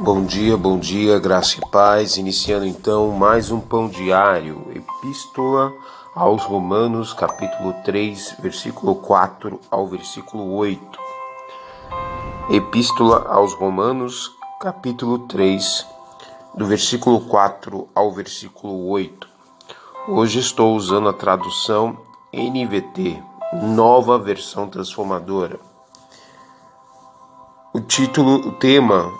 Bom dia, graça e paz. Iniciando então mais um pão diário, Epístola aos Romanos, capítulo 3, versículo 4 ao versículo 8. Epístola aos Romanos, capítulo 3, do versículo 4 ao versículo 8. Hoje estou usando a tradução NVT, Nova Versão Transformadora. O tema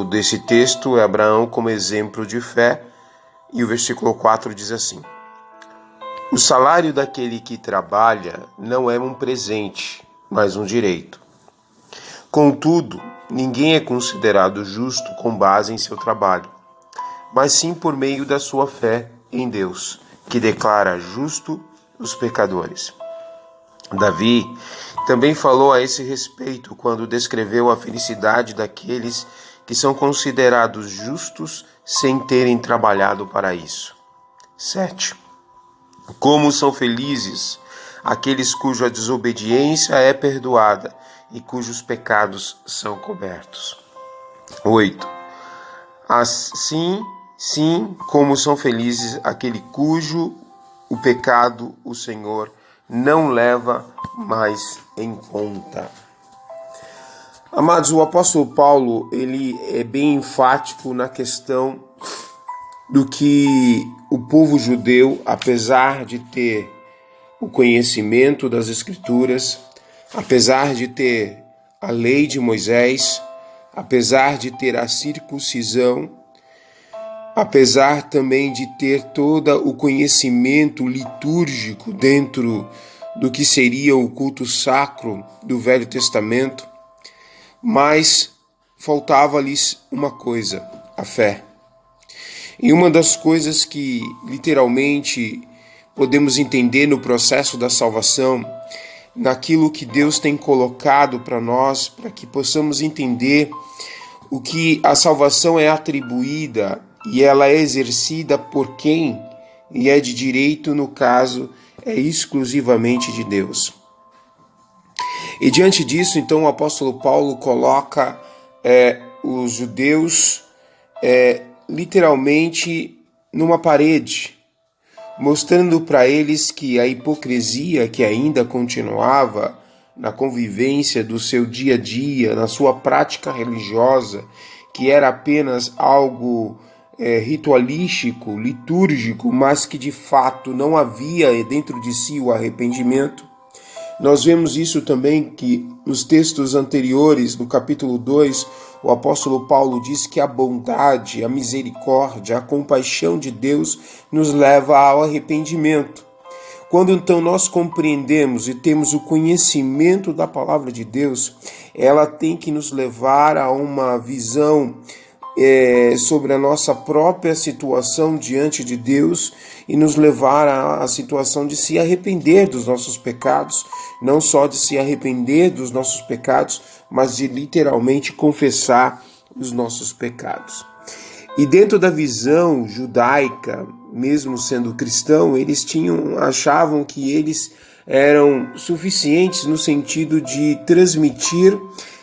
desse texto é Abraão como exemplo de fé, e o versículo 4 diz assim: O salário daquele que trabalha não é um presente, mas um direito. Contudo, ninguém é considerado justo com base em seu trabalho, mas sim por meio da sua fé em Deus, que declara justo os pecadores. Davi também falou a esse respeito quando descreveu a felicidade daqueles que são considerados justos sem terem trabalhado para isso. 7. Como são felizes aqueles cuja desobediência é perdoada e cujos pecados são cobertos. 8. Assim, sim, como são felizes aquele cujo o pecado o Senhor não leva mais em conta. Amados, o apóstolo Paulo, ele é bem enfático na questão do que o povo judeu, apesar de ter o conhecimento das Escrituras, apesar de ter a lei de Moisés, apesar de ter a circuncisão, apesar também de ter todo o conhecimento litúrgico dentro do que seria o culto sacro do Velho Testamento, mas faltava-lhes uma coisa, a fé. E uma das coisas que literalmente podemos entender no processo da salvação, naquilo que Deus tem colocado para nós, para que possamos entender o que a salvação é atribuída e ela é exercida por quem, e é de direito, no caso, é exclusivamente de Deus. E diante disso, então, o apóstolo Paulo coloca os judeus literalmente numa parede, mostrando para eles que a hipocrisia que ainda continuava na convivência do seu dia a dia, na sua prática religiosa, que era apenas algo ritualístico, litúrgico, mas que de fato não havia dentro de si o arrependimento. Nós vemos isso também que nos textos anteriores, no capítulo 2, o apóstolo Paulo diz que a bondade, a misericórdia, a compaixão de Deus nos leva ao arrependimento. Quando então nós compreendemos e temos o conhecimento da palavra de Deus, ela tem que nos levar a uma visão sobre a nossa própria situação diante de Deus e nos levar à situação de se arrepender dos nossos pecados, não só de se arrepender dos nossos pecados, mas de literalmente confessar os nossos pecados. E dentro da visão judaica, mesmo sendo cristão, eles achavam que eles eram suficientes no sentido de transmitir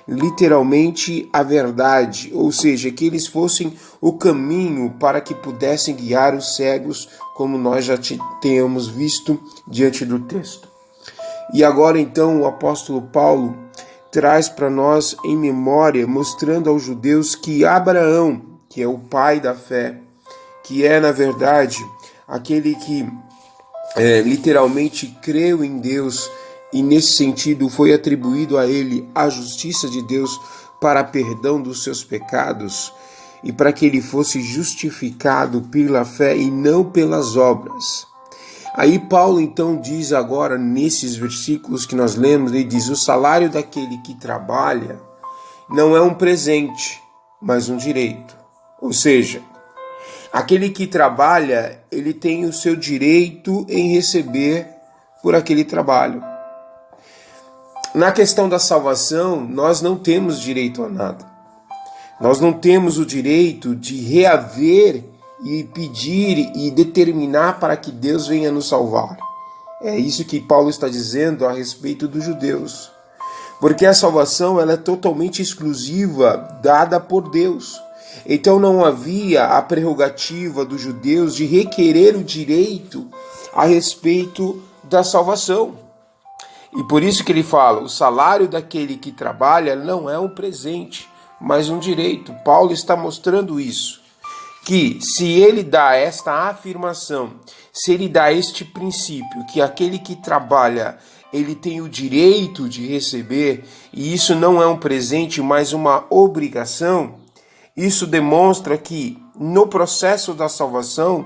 literalmente a verdade, ou seja, que eles fossem o caminho para que pudessem guiar os cegos, como nós já temos visto diante do texto. E agora então o apóstolo Paulo traz para nós em memória, mostrando aos judeus que Abraão, que é o pai da fé, que é na verdade aquele que literalmente creu em Deus, e nesse sentido foi atribuído a ele a justiça de Deus para perdão dos seus pecados e para que ele fosse justificado pela fé e não pelas obras. Aí Paulo então diz agora, nesses versículos que nós lemos, ele diz: o salário daquele que trabalha não é um presente, mas um direito. Ou seja, aquele que trabalha, ele tem o seu direito em receber por aquele trabalho. Na questão da salvação, nós não temos direito a nada. Nós não temos o direito de reaver e pedir e determinar para que Deus venha nos salvar. É isso que Paulo está dizendo a respeito dos judeus. Porque a salvação ela é totalmente exclusiva, dada por Deus. Então não havia a prerrogativa dos judeus de requerer o direito a respeito da salvação. E por isso que ele fala, o salário daquele que trabalha não é um presente, mas um direito. Paulo está mostrando isso, que se ele dá esta afirmação, se ele dá este princípio, que aquele que trabalha, ele tem o direito de receber, e isso não é um presente, mas uma obrigação, isso demonstra que no processo da salvação,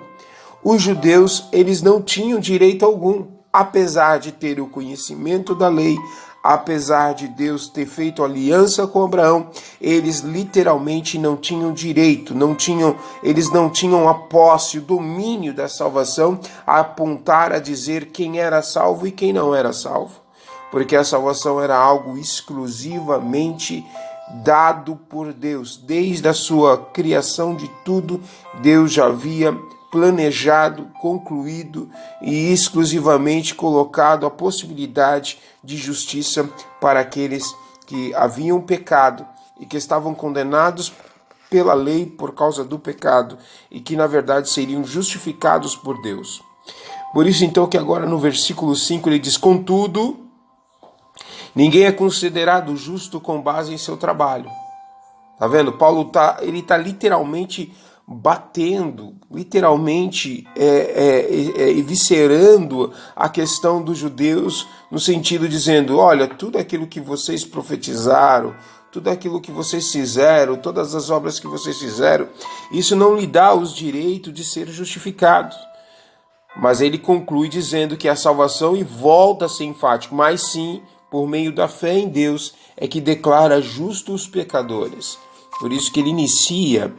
os judeus eles não tinham direito algum, apesar de ter o conhecimento da lei, apesar de Deus ter feito aliança com Abraão, eles literalmente não tinham direito, eles não tinham a posse, o domínio da salvação, a apontar a dizer quem era salvo e quem não era salvo, porque a salvação era algo exclusivamente dado por Deus. Desde a sua criação de tudo, Deus já havia planejado, concluído e exclusivamente colocado a possibilidade de justiça para aqueles que haviam pecado e que estavam condenados pela lei por causa do pecado e que na verdade seriam justificados por Deus. Por isso então que agora no versículo 5 ele diz: contudo, ninguém é considerado justo com base em seu trabalho. Tá vendo? Paulo ele tá literalmente batendo, literalmente eviscerando a questão dos judeus, no sentido dizendo, olha, tudo aquilo que vocês profetizaram, tudo aquilo que vocês fizeram, todas as obras que vocês fizeram, isso não lhe dá os direitos de ser justificados. Mas ele conclui dizendo que a salvação, e volta a ser enfático, mas sim, por meio da fé em Deus, é que declara justos os pecadores. Por isso que ele inicia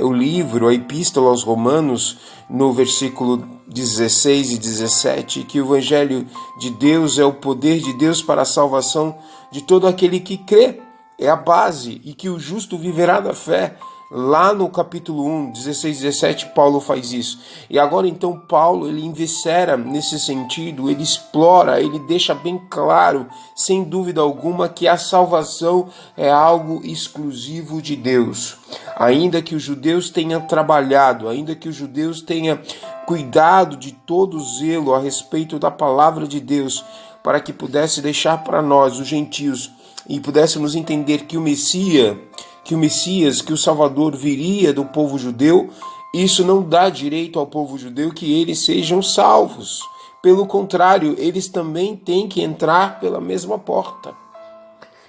o livro, a Epístola aos Romanos, no versículo 16 e 17, que o Evangelho de Deus é o poder de Deus para a salvação de todo aquele que crê. É a base, e que o justo viverá da fé. Lá no capítulo 1, 16 e 17, Paulo faz isso. E agora então Paulo, ele eviscera nesse sentido, ele explora, ele deixa bem claro, sem dúvida alguma, que a salvação é algo exclusivo de Deus. Ainda que os judeus tenham trabalhado, ainda que os judeus tenham cuidado de todo o zelo a respeito da palavra de Deus, para que pudesse deixar para nós, os gentios, e pudéssemos entender que o Messias, que o Salvador viria do povo judeu, isso não dá direito ao povo judeu que eles sejam salvos. Pelo contrário, eles também têm que entrar pela mesma porta.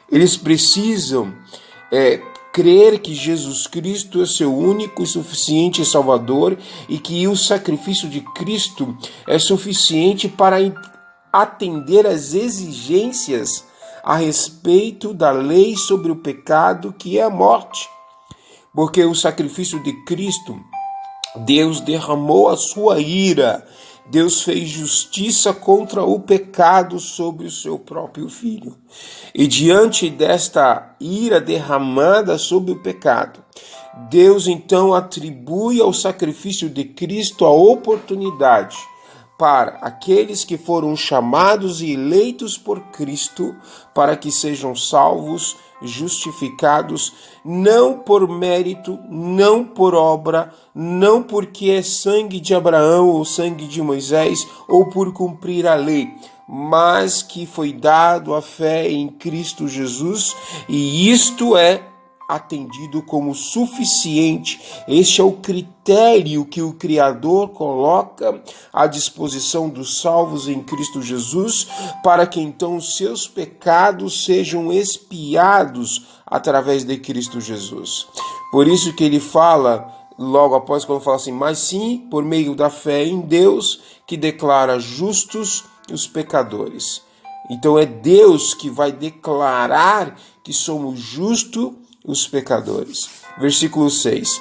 Eles precisam crer que Jesus Cristo é seu único e suficiente Salvador e que o sacrifício de Cristo é suficiente para atender às exigências a respeito da lei sobre o pecado, que é a morte. Porque o sacrifício de Cristo, Deus derramou a sua ira, Deus fez justiça contra o pecado sobre o seu próprio Filho. E diante desta ira derramada sobre o pecado, Deus então atribui ao sacrifício de Cristo a oportunidade para aqueles que foram chamados e eleitos por Cristo, para que sejam salvos, justificados, não por mérito, não por obra, não porque é sangue de Abraão ou sangue de Moisés, ou por cumprir a lei, mas que foi dado a fé em Cristo Jesus, e isto é atendido como suficiente. Este é o critério que o Criador coloca à disposição dos salvos em Cristo Jesus, para que então os seus pecados sejam expiados através de Cristo Jesus. Por isso que ele fala, logo após, quando fala assim, mas sim, por meio da fé em Deus, que declara justos os pecadores. Então é Deus que vai declarar que somos justos os pecadores. Versículo 6.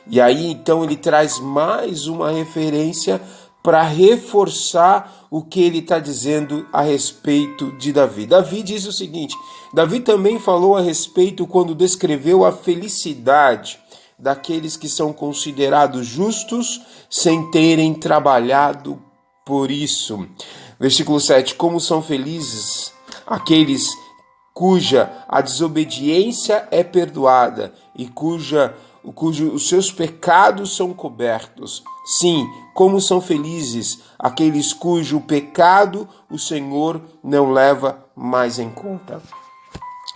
E aí então ele traz mais uma referência para reforçar o que ele está dizendo a respeito de Davi. Davi diz o seguinte, Davi também falou a respeito quando descreveu a felicidade daqueles que são considerados justos sem terem trabalhado por isso. Versículo 7. Como são felizes aqueles cuja a desobediência é perdoada e os seus pecados são cobertos. Sim, como são felizes aqueles cujo pecado o Senhor não leva mais em conta.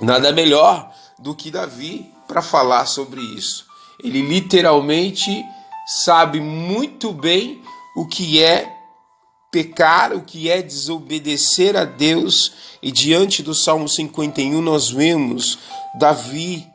Nada melhor do que Davi para falar sobre isso. Ele literalmente sabe muito bem o que é pecar, o que é desobedecer a Deus. E diante do Salmo 51 nós vemos Davi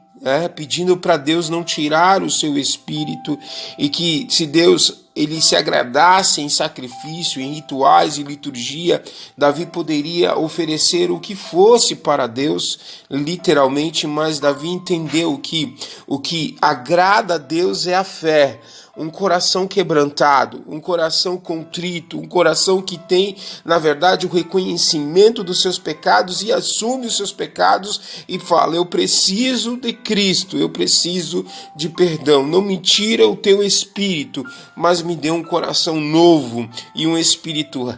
pedindo para Deus não tirar o seu espírito, e que se Deus ele se agradasse em sacrifício, em rituais e liturgia, Davi poderia oferecer o que fosse para Deus, literalmente, mas Davi entendeu que o que agrada a Deus é a fé, um coração quebrantado, um coração contrito, um coração que tem, na verdade, o reconhecimento dos seus pecados e assume os seus pecados e fala: eu preciso de Cristo, eu preciso de perdão, não me tira o teu espírito, mas me dê um coração novo e um espírito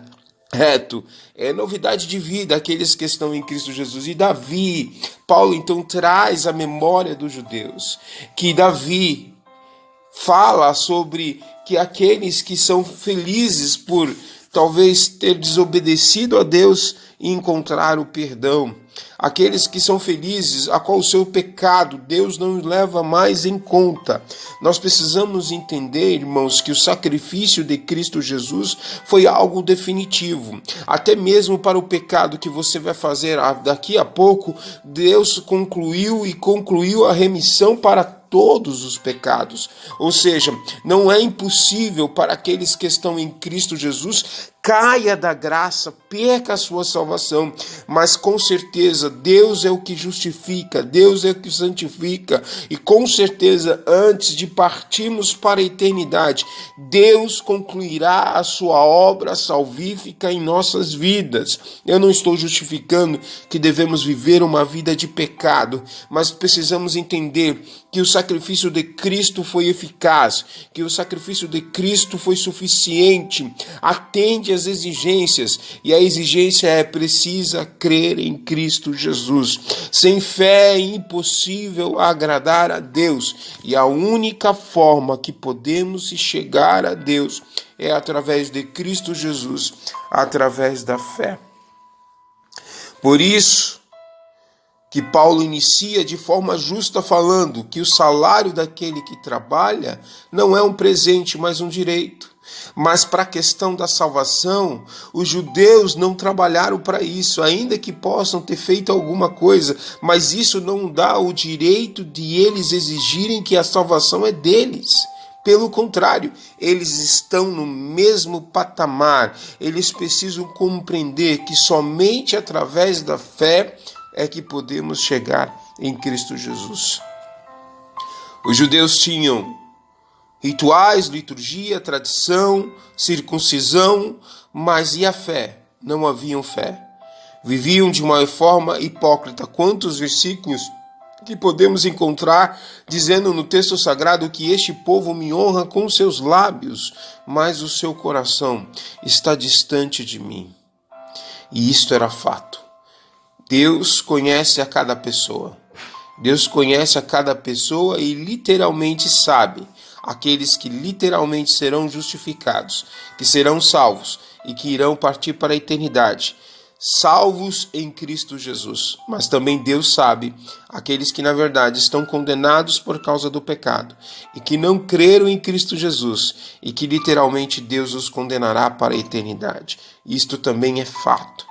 reto. É novidade de vida aqueles que estão em Cristo Jesus. E Davi, Paulo então traz a memória dos judeus, que Davi fala sobre que aqueles que são felizes por talvez ter desobedecido a Deus e encontrar o perdão, aqueles que são felizes a qual o seu pecado Deus não leva mais em conta. Nós precisamos entender, irmãos, que o sacrifício de Cristo Jesus foi algo definitivo. Até mesmo para o pecado que você vai fazer daqui a pouco, Deus concluiu a remissão para todos os pecados. Ou seja, não é impossível para aqueles que estão em Cristo Jesus caia da graça, perca a sua salvação, mas com certeza Deus é o que justifica, Deus é o que santifica, e com certeza antes de partirmos para a eternidade, Deus concluirá a sua obra salvífica em nossas vidas. Eu não estou justificando que devemos viver uma vida de pecado, mas precisamos entender que o sacrifício de Cristo foi eficaz, que o sacrifício de Cristo foi suficiente, atende às exigências, e a exigência é: precisa crer em Cristo Jesus. Sem fé é impossível agradar a Deus, e a única forma que podemos chegar a Deus é através de Cristo Jesus, através da fé. Por isso que Paulo inicia de forma justa falando que o salário daquele que trabalha não é um presente, mas um direito. Mas para a questão da salvação, os judeus não trabalharam para isso, ainda que possam ter feito alguma coisa, mas isso não dá o direito de eles exigirem que a salvação é deles. Pelo contrário, eles estão no mesmo patamar, eles precisam compreender que somente através da fé é que podemos chegar em Cristo Jesus. Os judeus tinham rituais, liturgia, tradição, circuncisão, mas e a fé? Não haviam fé. Viviam de uma forma hipócrita. Quantos versículos que podemos encontrar dizendo no texto sagrado que este povo me honra com seus lábios, mas o seu coração está distante de mim. E isto era fato. Deus conhece a cada pessoa. Deus conhece a cada pessoa e literalmente sabe aqueles que literalmente serão justificados, que serão salvos e que irão partir para a eternidade, salvos em Cristo Jesus. Mas também Deus sabe aqueles que na verdade estão condenados por causa do pecado e que não creram em Cristo Jesus e que literalmente Deus os condenará para a eternidade. Isto também é fato.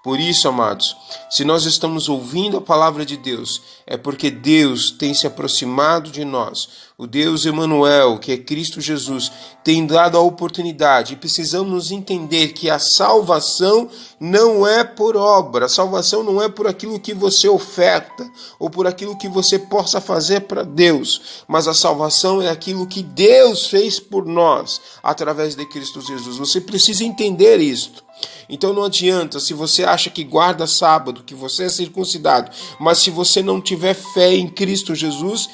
Por isso, amados, se nós estamos ouvindo a palavra de Deus, é porque Deus tem se aproximado de nós. O Deus Emanuel, que é Cristo Jesus, tem dado a oportunidade, e precisamos entender que a salvação não é por obra, a salvação não é por aquilo que você oferta, ou por aquilo que você possa fazer para Deus, mas a salvação é aquilo que Deus fez por nós, através de Cristo Jesus. Você precisa entender isto. Então não adianta, se você acha que guarda sábado, que você é circuncidado, mas se você não tiver fé em Cristo Jesus,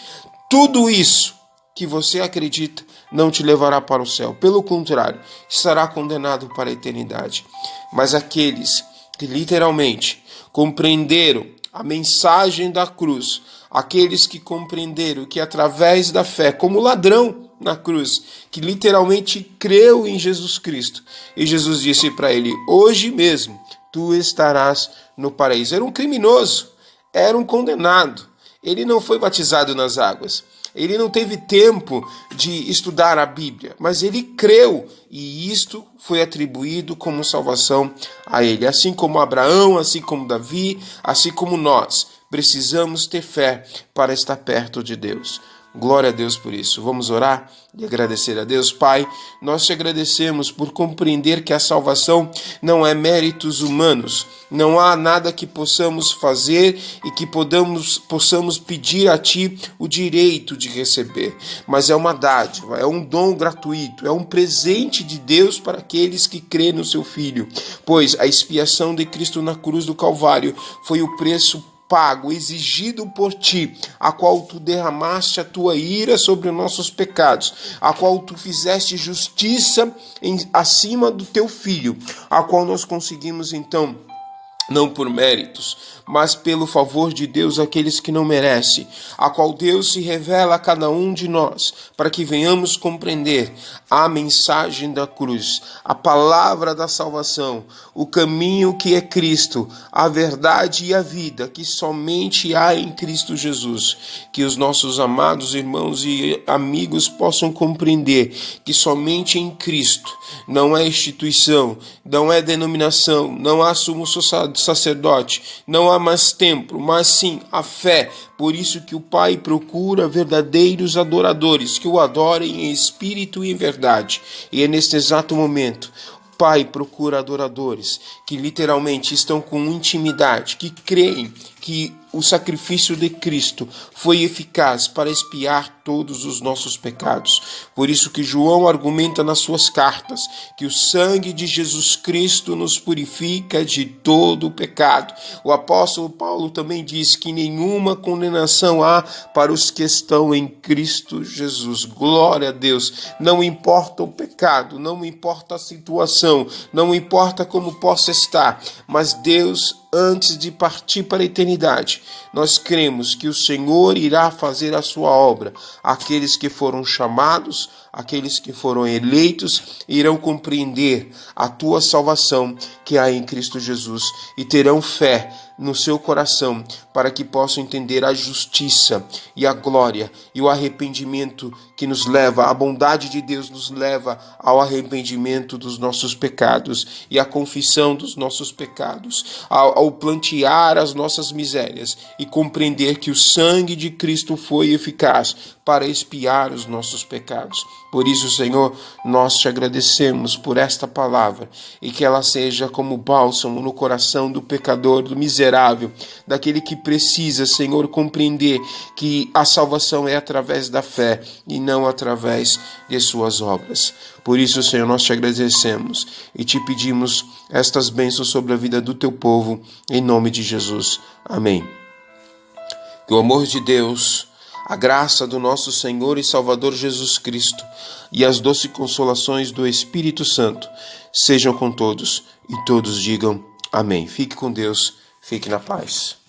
tudo isso que você acredita não te levará para o céu. Pelo contrário, estará condenado para a eternidade. Mas aqueles que literalmente compreenderam a mensagem da cruz, aqueles que compreenderam que através da fé, como ladrão na cruz, que literalmente creu em Jesus Cristo, e Jesus disse para ele: hoje mesmo tu estarás no paraíso. Era um criminoso, era um condenado, ele não foi batizado nas águas, ele não teve tempo de estudar a Bíblia, mas ele creu e isto foi atribuído como salvação a ele. Assim como Abraão, assim como Davi, assim como nós, precisamos ter fé para estar perto de Deus. Glória a Deus por isso. Vamos orar e agradecer a Deus. Pai, nós te agradecemos por compreender que a salvação não é méritos humanos. Não há nada que possamos fazer e que possamos pedir a Ti o direito de receber. Mas é uma dádiva, é um dom gratuito, é um presente de Deus para aqueles que crêem no Seu Filho. Pois a expiação de Cristo na cruz do Calvário foi o preço pago, exigido por ti, a qual tu derramaste a tua ira sobre os nossos pecados, a qual tu fizeste justiça acima do teu filho, a qual nós conseguimos então, não por méritos, mas pelo favor de Deus, aqueles que não merecem, a qual Deus se revela a cada um de nós, para que venhamos compreender a mensagem da cruz, a palavra da salvação, o caminho que é Cristo, a verdade e a vida que somente há em Cristo Jesus. Que os nossos amados irmãos e amigos possam compreender que somente em Cristo, não é instituição, não é denominação, não há sumo sacerdote, não há mais templo, mas sim a fé. Por isso que o Pai procura verdadeiros adoradores, que o adorem em espírito e em verdade. E é neste exato momento, o Pai procura adoradores que literalmente estão com intimidade, que creem que o sacrifício de Cristo foi eficaz para expiar todos os nossos pecados. Por isso que João argumenta nas suas cartas que o sangue de Jesus Cristo nos purifica de todo o pecado. O apóstolo Paulo também diz que nenhuma condenação há para os que estão em Cristo Jesus. Glória a Deus. Não importa o pecado, não importa a situação, não importa como possa estar, mas Deus, antes de partir para a eternidade, nós cremos que o Senhor irá fazer a sua obra. Aqueles que foram chamados, aqueles que foram eleitos, irão compreender a tua salvação que há em Cristo Jesus e terão fé no seu coração para que possam entender a justiça e a glória e o arrependimento que nos leva, a bondade de Deus nos leva ao arrependimento dos nossos pecados e à confissão dos nossos pecados, ao plantear as nossas misérias e compreender que o sangue de Cristo foi eficaz para expiar os nossos pecados. Por isso, Senhor, nós te agradecemos por esta palavra e que ela seja como bálsamo no coração do pecador, do miserável, daquele que precisa, Senhor, compreender que a salvação é através da fé e não através de suas obras. Por isso, Senhor, nós te agradecemos e te pedimos estas bênçãos sobre a vida do teu povo, em nome de Jesus. Amém. Que o amor de Deus, a graça do nosso Senhor e Salvador Jesus Cristo e as doces consolações do Espírito Santo sejam com todos e todos digam amém. Fique com Deus, fique na paz.